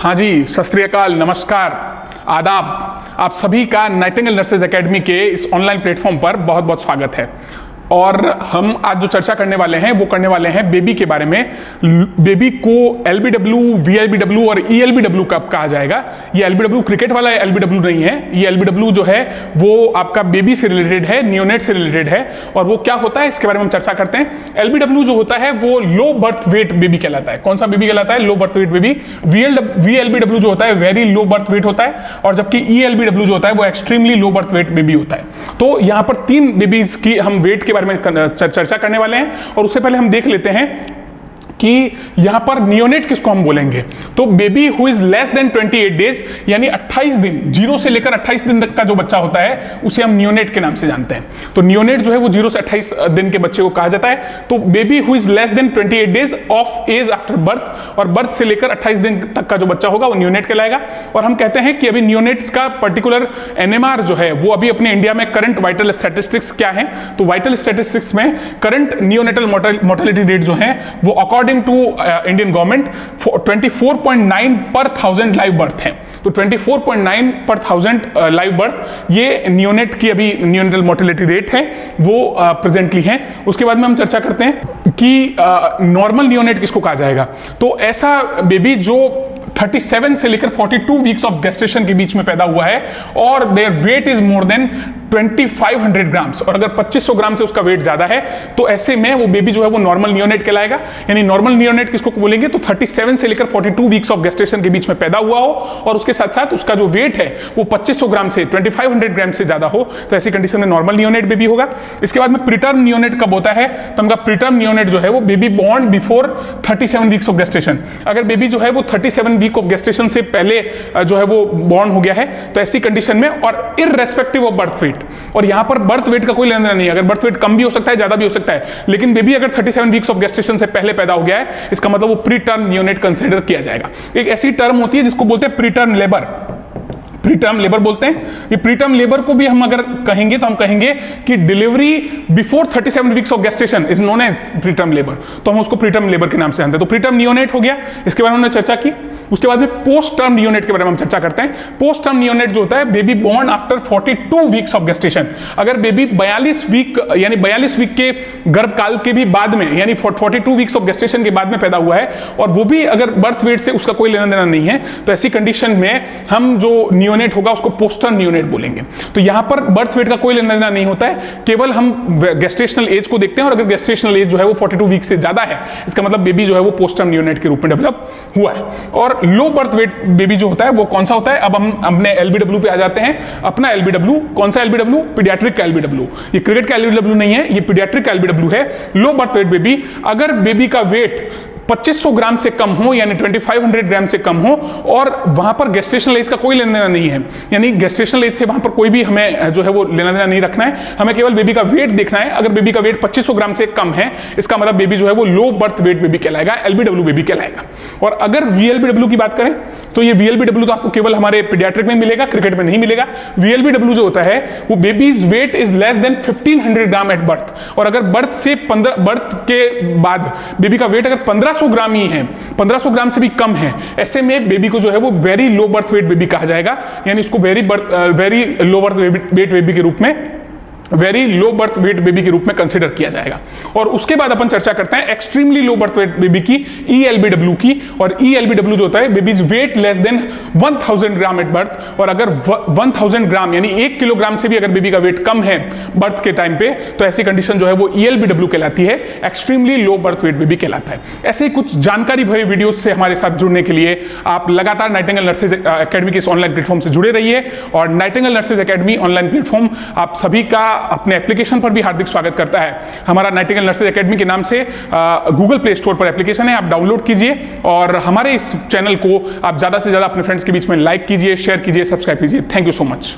हाँ जी, सत श्री अकाल, नमस्कार, आदाब। आप सभी का नाइटिंगेल नर्सेज एकेडमी के इस ऑनलाइन प्लेटफॉर्म पर बहुत बहुत स्वागत है। और हम आज जो चर्चा करने वाले हैं वो करने वाले हैं बेबी के बारे में। बेबी को एलबीडब्ल्यू, वीएलबीडब्ल्यू और ईएलबीडब्ल्यू कब कहा जाएगा। ये एलबीडब्ल्यू क्रिकेट वाला एलबीडब्ल्यू नहीं है, ये एलबीडब्ल्यू जो है वो आपका बेबी से रिलेटेड है, नियोनेट से रिलेटेड है। और वो क्या होता है इसके बारे में हम चर्चा करते हैं। एलबीडब्ल्यू जो होता है वो लो बर्थ वेट बेबी कहलाता है। कौन सा बेबी कहलाता है? Low birth weight baby. VLBW जो होता है वेरी लो बर्थ वेट होता है, और जबकि ईएलबीडब्ल्यू जो होता है वो extremely low birth weight baby होता है। तो यहाँ पर तीन बेबीज की हम वेट के में चर्चा करने वाले हैं। और उससे पहले हम देख लेते हैं कि यहां पर नियोनेट किसको हम बोलेंगे। तो baby who is less than 28 days, यानी 28 दिन, 0 से लेकर 28 दिन तक का जो बच्चा होता है उसे हम नियोनेट के नाम से जानते हैं। तो नियोनेट जो है वो 0 से 28 दिन के बच्चे को कहा जाता है। तो baby who is less than 28 days of age after birth, और बर्थ से लेकर 28 दिन तक का जो बच्चा होगा वो नियोनेट कहलाएगा। और हम कहते हैं कि अभी नियोनेट्स का पर्टिकुलर एनएमआर जो है वो अभी अपने इंडिया में करंट वाइटल स्टैटिस्टिक्स क्या है। तो वाइटल स्टैटिस्टिक्स में करंट नियोनेटल मोर्टेलिटी रेट जो है वो अकॉर्डिंग टू इंडियन गवर्नमेंट 24.9 पर 1000 लाइव बर्थ है। तो 24.9 पर 1000 लाइव बर्थ ये नियोनेट की अभी नियोनेटल मोर्टेलिटी रेट है, वो प्रेजेंटली है। उसके बाद में हम चर्चा करते हैं कि नॉर्मल नियोनेट किसको कहा जाएगा। तो ऐसा बेबी जो 37 से लेकर 42 वीक्स ऑफ गेस्टेशन के बीच में पैदा हुआ है और their weight is more than 2500 grams, और अगर 2500 ग्राम से उसका वेट ज्यादा है तो ऐसे में वो बेबी जो है वो नॉर्मल नियोनेट कहलाएगा। यानी नॉर्मल नियोनेट किसको बोलेंगे? तो 37 से लेकर 42 वीक्स ऑफ गेस्टेशन के बीच में पैदा हुआ हो और उसके साथ साथ उसका जो वेट है वो 2500 ग्राम से 2500 ग्राम से ज्यादा हो, तो ऐसी कंडीशन में नॉर्मल नियोनेट बेबी होगा। इसके बाद में प्रीटर्म नियोनेट कब होता है? तो उनका प्रीटर्म नियोनेट जो है वो baby born before 37 weeks of gestation. अगर बेबी जो है वो 37 वीक ऑफ गेस्टेशन से पहले जो है वो बॉर्न हो गया है तो ऐसी कंडीशन में, और इररेस्पेक्टिव ऑफ बर्थ वेट, और यहां पर बर्थ वेट का कोई लेना देना नहीं है। अगर बर्थ वेट कम भी हो सकता है, ज्यादा भी हो सकता है, लेकिन बेबी अगर 37 वीक्स ऑफ गेस्टेशन से पहले पैदा हो गया है इसका मतलब वो प्री टर्म नियोनेट कंसीडर किया जाएगा। एक ऐसी टर्म होती है जिसको बोलते हैं pre term labour, pre term labour बोलते हैं। ये प्री टर्म लेबर को भी हम अगर कहेंगे तो हम कहेंगे कि delivery before 37 weeks of gestation is known as pre term labour, तो हम उसको प्री टर्म लेबर के नाम से जानते हैं। तो प्री टर्म नियोनेट हो गया, इसके बारे में हमने चर्चा की। उसके बाद में पोस्ट टर्म नियोनेट के बारे में हम चर्चा करते हैं। पोस्ट टर्म नियोनेट जो होता है baby born after 42 weeks of gestation. अगर बेबी 42 वीक यानी 42 वीक के गर्भकाल के भी बाद में, यानी 42 वीक्स ऑफ गेस्टेशन के बाद में पैदा हुआ है और वो भी अगर बर्थ वेट से उसका कोई लेना देना नहीं है, तो ऐसी कंडीशन में हम जो नियोनेट होगा उसको पोस्ट टर्म नियोनेट बोलेंगे। तो यहां पर बर्थ वेट का कोई लेना देना नहीं होता है, केवल हम गेस्टेशनल एज को देखते हैं, और अगर गेस्टेशनल एज जो है वो 42 वीक से ज्यादा है इसका मतलब बेबी जो है वो पोस्ट टर्म नियोनेट के रूप में डेवलप हुआ है। और लो बर्थ वेट बेबी जो होता है वो कौन सा होता है? अब हम अपने एलबीडब्ल्यू पे आ जाते हैं। अपना एलबीडब्ल्यू कौन सा एलबीडब्ल्यू? पीडियाट्रिक का एलबीडब्ल्यू। ये क्रिकेट का एलबीडब्ल्यू नहीं है, ये पीडियाट्रिक का एलबीडब्ल्यू है। लो बर्थ वेट बेबी, अगर बेबी का वेट 2500 ग्राम से कम हो, यानी 2500 ग्राम से कम हो, और वहां पर गेस्टेशनल एज का कोई लेना देना नहीं है, यानी गेस्टेशनल एज से वहां पर कोई भी हमें जो है वो लेना देना नहीं रखना है, हमें केवल बेबी का वेट देखना है। अगर बेबी का वेट 2500 ग्राम से कम है इसका मतलब बेबी जो है वो लो बर्थ वेट बेबी कहलाएगा, एलबीडब्ल्यू बेबी कहलाएगा। और अगर वीएलबीडब्ल्यू की बात करें तो ये वीएलबीडब्ल्यू तो आपको केवल हमारे पीडियाट्रिक में मिलेगा, क्रिकेट में नहीं मिलेगा। वीएलबीडब्ल्यू जो होता है वो baby's weight is less than 1500 gram at birth, और अगर बर्थ के बाद बेबी का वेट अगर 1500 ग्राम ही है, 1500 ग्राम से भी कम है, ऐसे में बेबी को जो है वो very low birth weight baby कहा जाएगा, यानी उसको very low birth weight baby के रूप में, very low birth weight baby के रूप में कंसीडर किया जाएगा। और उसके बाद अपन चर्चा करते हैं extremely low birth weight baby की, ईएलबीडब्ल्यू की। और ईएलबीडब्ल्यू जो होता है babies weight less than 1000 gram at birth, और अगर 1000 ग्राम यानी 1 किलोग्राम से भी अगर बेबी का वेट कम है बर्थ के टाइम पे, तो ऐसी कंडीशन जो है वो ईएलबीडब्ल्यू कहलाती है, extremely low birth weight baby कहलाता है। ऐसे ही कुछ जानकारी भरे वीडियो से हमारे साथ जुड़ने के लिए आप लगातार नाइटिंगेल नर्सेज एकेडमी के इस ऑनलाइन प्लेटफॉर्म से जुड़े रहिए। और Nightingale nurses academy online platform आप सभी का अपने एप्लीकेशन पर भी हार्दिक स्वागत करता है। हमारा नाइटिंगेल नर्सेज एकेडमी के नाम से गूगल प्ले स्टोर पर एप्लीकेशन है, आप डाउनलोड कीजिए और हमारे इस चैनल को आप ज्यादा से ज्यादा अपने फ्रेंड्स के बीच में लाइक कीजिए, शेयर कीजिए, सब्सक्राइब कीजिए। Thank you so much.